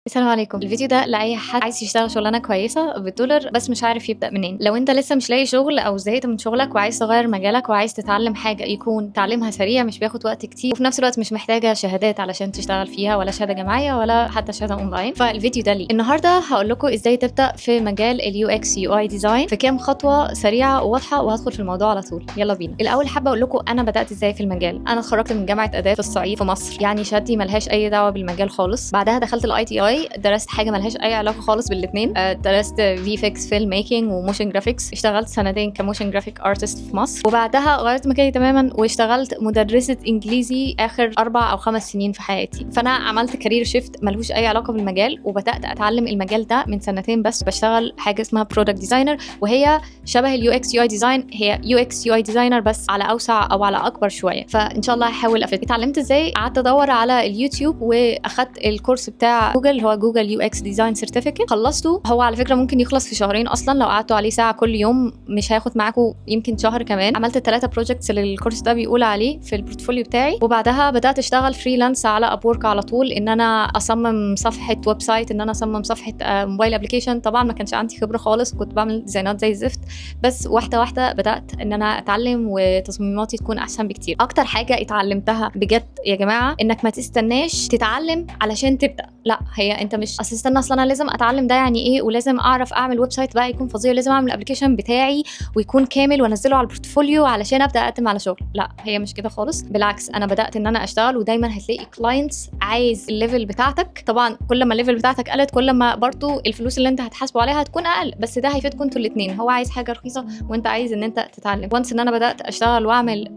السلام عليكم. الفيديو ده لأي حد عايز يشتغل شغلانة كويسة بالدولار بس مش عارف يبدأ منين. لو انت لسه مش لاقي شغل او زهقت من شغلك وعايز تغير مجالك وعايز تتعلم حاجة يكون تعليمها سريع مش بياخد وقت كتير وفي نفس الوقت مش محتاجة شهادات علشان تشتغل فيها ولا شهادة جامعية ولا حتى شهادة اونلاين، فالفيديو ده ليه. النهارده هقول لكم ازاي تبدأ في مجال اليو اكس يو اي ديزاين في كام خطوة سريعة وواضحة، وهدخل في الموضوع على طول. يلا بينا. الاول حابة اقول لكم انا بدأت ازاي في المجال. انا اتخرجت من جامعة آداب في الصعيد في مصر، يعني شهادتي ملهاش اي دعوة بالمجال خالص. بعدها دخلت الاي تي اي، درست حاجة ملهاش اي علاقه خالص بالاثنين. درست في فيكس فيلم ميكنج وموشن جرافيكس، اشتغلت سنتين كموشن جرافيك ارتست في مصر، وبعدها غيرت مكاني تماما واشتغلت مدرسه انجليزي اخر 4 أو 5 سنين في حياتي. فانا عملت كارير شيفت ملهوش اي علاقه بالمجال، وبدات اتعلم المجال ده من سنتين بس. بشتغل حاجه اسمها برودكت ديزاينر، وهي شبه اليو اكس يو اي ديزاين، هي يو اكس يو اي ديزاينر بس على اوسع او على اكبر شويه. فان شاء الله هحاول افيد. اتعلمت ازاي؟ قعدت ادور على اليوتيوب واخدت الكورس بتاع جوجل اللي هو جوجل يو اكس ديزاين سيرتيفيكت. خلصته، هو على فكره ممكن يخلص في شهرين اصلا لو قعدتوا عليه ساعه كل يوم، مش هياخد معاكم يمكن شهر كمان. عملت 3 بروجكتس اللي الكورس ده بيقول عليه في البورتفوليو بتاعي، وبعدها بدات اشتغل فريلانس على ابورك على طول، ان انا اصمم صفحه ويب سايت، ان انا اصمم صفحه موبايل ابلكيشن. طبعا ما كانش عندي خبره خالص، كنت بعمل ديزاينات زي الزفت، بس واحده واحده بدات ان انا اتعلم وتصميماتي تكون احسن بكتير. اكتر حاجه اتعلمتها بجد يا جماعه انك ما تستناش تتعلم علشان تبدا. لا، هي انت مش استنى اصلا انا لازم اتعلم ده يعني ايه، ولازم اعرف اعمل ويب سايت بقى يكون فظيع، لازم اعمل الابلكيشن بتاعي ويكون كامل وانزله على البورتفوليو علشان ابدا اقدم على شغل. لا، هي مش كده خالص. بالعكس، انا بدات ان انا اشتغل، ودايما هتلاقي كلاينتس عايز الليفل بتاعتك. طبعا كل ما الليفل بتاعتك قلت كل ما برضو الفلوس اللي انت هتحاسبه عليها هتكون اقل، بس ده هيفيدكم انتوا الاثنين. هو عايز حاجه رخيصه وانت عايز ان انت تتعلم. وانس ان انا بدات اشتغل واعمل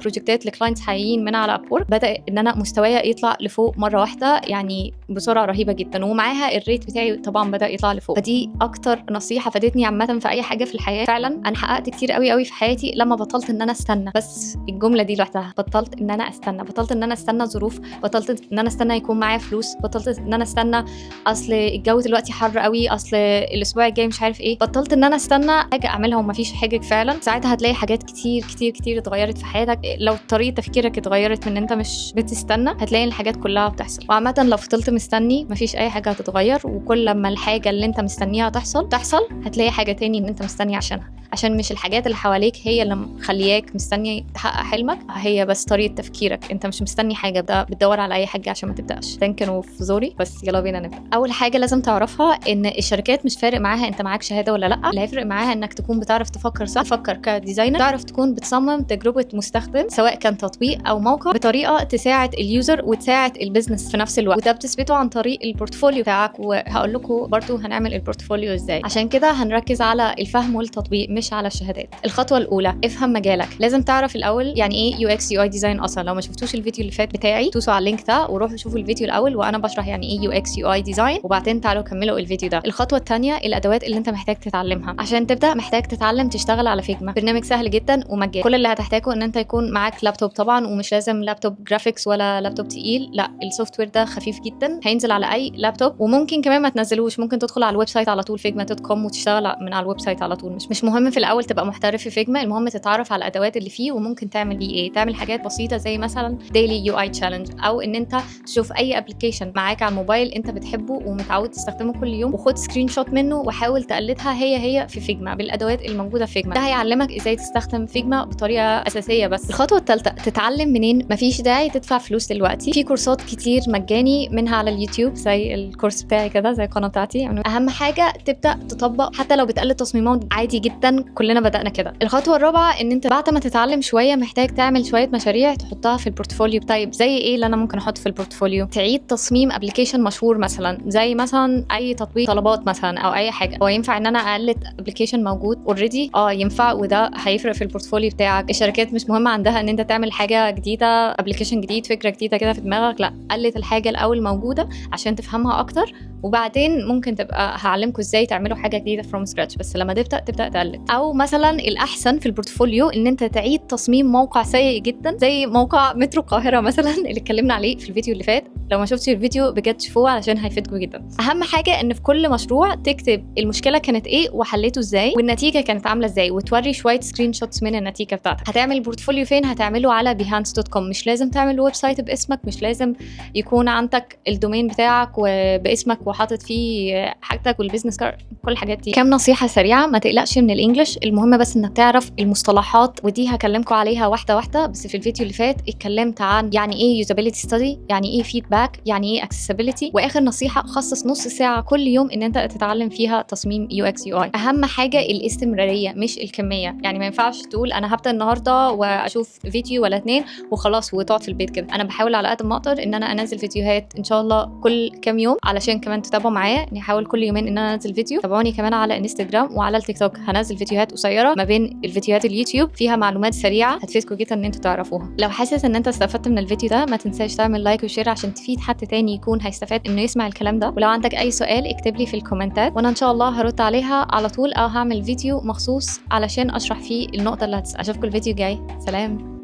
بروجكتات لكلاينتس حقيقيين من على ابورك، بدا ان انا مستواي يطلع لفوق مره واحده، يعني بسرعه رهيبه جدا، ومعاها الريت بتاعي طبعا بدا يطلع لفوق. فدي اكتر نصيحه فادتني عامه في اي حاجه في الحياه. فعلا انا حققت كتير قوي قوي في حياتي لما بطلت ان انا استنى. بس الجمله دي لوحدها، بطلت ان انا استنى، بطلت ان انا استنى ظروف، بطلت ان انا استنى يكون معايا فلوس، بطلت ان انا استنى اصل الجو دلوقتي حر قوي، اصل الاسبوع الجاي مش عارف ايه. بطلت ان انا استنى حاجه اعملها ومفيش حاجه. فعلا ساعتها هتلاقي حاجات كتير كتير كتير اتغيرت في حياتك. لو طريقه تفكيرك اتغيرت من ان انت مش بتستنى، هتلاقي الحاجات كلها بتحصل. وعامه لو فضلت مستني مفيش اي حاجه هتتغير، وكل لما الحاجه اللي انت مستنيها تحصل هتلاقي حاجه تاني ان انت مستني عشانها، عشان مش الحاجات اللي حواليك هي اللي مخلياك مستني تحقق حلمك، هي بس طريقه تفكيرك. انت مش مستني حاجه، بتدور على اي حاجه عشان ما تبداش. كانوا في زوري. بس يلا بينا نبدا. اول حاجه لازم تعرفها ان الشركات مش فارق معاها انت معاك شهاده ولا لا، اللي هيفرق معاها انك تكون بتعرف تفكر صح، تفكر كديزاينر، تعرف تكون بتصمم تجربه مستخدم سواء كان تطبيق او موقع بطريقه تساعد اليوزر وتساعد البيزنس في نفس الوقت، وده بتثبته عن طريق البورتفوليو بتاعك. وهقول لكم برضو هنعمل البورتفوليو ازاي. عشان كده هنركز على الفهم والتطبيق مش على الشهادات. الخطوه الاولى، افهم مجالك. لازم تعرف الاول يعني ايه يو اكس يو اي ديزاين اصلا. لو ما شفتوش الفيديو اللي فات بتاعي دوسوا على اللينك ده وروحوا شوفوا الفيديو الاول وانا بشرح يعني ايه يو اكس يو اي ديزاين، وبعدين تعالوا كملوا الفيديو ده. الخطوه الثانيه، الادوات اللي انت محتاج تتعلمها. عشان تبدا محتاج تتعلم تشتغل على فيجما، برنامج سهل جدا ومجاني. كل اللي هتحتاجه ان انت يكون معاك لابتوب طبعا، ومش لازم لابتوب جرافيكس ولا لابتوب تقيل، لا، السوفت وير ده خفيف جدا هينزل على اي لابتوب. وممكن كمان ما تنزلوش، ممكن تدخل على الويب سايت على طول figma.com وتشتغل من على الويب سايت على طول. مش مهم في الاول تبقى محترف في فيجما، المهم تتعرف على الادوات اللي فيه وممكن تعمل بيه ايه. تعمل حاجات بسيطه زي مثلا ديلي يو اي تشالنج، او ان انت تشوف اي ابلكيشن معاك على الموبايل انت بتحبه ومتعود تستخدمه كل يوم، وخد سكرين شوت منه وحاول تقلدها هي في فيجما بالادوات الموجوده في فيجما. ده هيعلمك ازاي تستخدم فيجما بطريقه اساسيه. بس الخطوه الثالثه، تتعلم منين؟ مفيش داعي تدفع فلوس دلوقتي، في كورسات كتير مجاني منها على اليوتيوب زي الكورس بتاعي كده، زي القناه بتاعتي. يعني اهم حاجه تبدا تطبق، حتى لو بتقلد تصميمات عادي جدا، كلنا بدانا كده. الخطوه الرابعه، ان انت بعد ما تتعلم شويه محتاج تعمل شويه مشاريع تحطها في البورتفوليو. طيب زي ايه اللي انا ممكن احط في البورتفوليو؟ تعيد تصميم ابلكيشن مشهور مثلا، زي مثلا اي تطبيق طلبات مثلا او اي حاجه. هو ينفع ان انا اقلد ابلكيشن موجود اوريدي؟ ينفع، وده هيفرق في البورتفوليو بتاعك. الشركات مش مهم عندها ان انت تعمل حاجه جديده، ابلكيشن جديد، فكره جديده كده في دماغك، لا، قلد الحاجه الاول موجوده عشان تفهمها اكتر، وبعدين ممكن تبقى هعلمكم ازاي تعملوا حاجه جديده فروم سكراتش. بس لما تبدا تقلد. او مثلا الاحسن في البورتفوليو ان انت تعيد تصميم موقع سيء جدا زي موقع مترو القاهره مثلا اللي اتكلمنا عليه في الفيديو اللي فات. لو ما شفتش الفيديو بجد شوفوه علشان هيفيدكم جدا. اهم حاجه ان في كل مشروع تكتب المشكله كانت ايه وحليته ازاي والنتيجه كانت عامله ازاي، وتوري شويه سكرين شوتس من النتيجه بتاعتك. هتعمل بورتفوليو فين؟ هتعمله على behance.com. مش لازم تعمل ويب سايت باسمك، مش لازم يكون عندك الدومين بتاعك بتاعك وباسمك وحاطط فيه حاجتك والبيزنس كارد، كل الحاجات دي. كام نصيحه سريعه، ما تقلقش من الانجليش، المهم بس انك تعرف المصطلحات، ودي هكلمكم عليها واحده واحده. بس في الفيديو اللي فات اتكلمت عن يعني ايه يوزابيلتي ستادي، يعني ايه فيدباك، يعني ايه اكسسبيلتي. واخر نصيحه، خصص نص ساعه كل يوم ان انت تتعلم فيها تصميم يو اكس يو اي. اهم حاجه الاستمراريه مش الكميه، يعني ما ينفعش تقول انا هبدا النهارده واشوف فيديو ولا 2 وخلاص وتقعد في البيت كده. انا بحاول على قد ما اقدر ان انا انزل فيديوهات ان شاء الله كل كام يوم، علشان كمان تتابعوا معايا، نحاول كل يومين ان انا انزل فيديو. تابعوني كمان على انستجرام وعلى التيك توك، هنزل فيديوهات قصيره ما بين الفيديوهات اليوتيوب فيها معلومات سريعه هتفيدكم جدا ان انتوا تعرفوها. لو حاسس ان انت استفدت من الفيديو ده، ما تنساش تعمل لايك وشير عشان تفيد حد تاني يكون هيستفاد انه يسمع الكلام ده. ولو عندك اي سؤال اكتب لي في الكومنتات وانا ان شاء الله هرد عليها على طول، او هعمل فيديو مخصوص علشان اشرح فيه النقطه اللي اشوفكم الفيديو الجاي. سلام.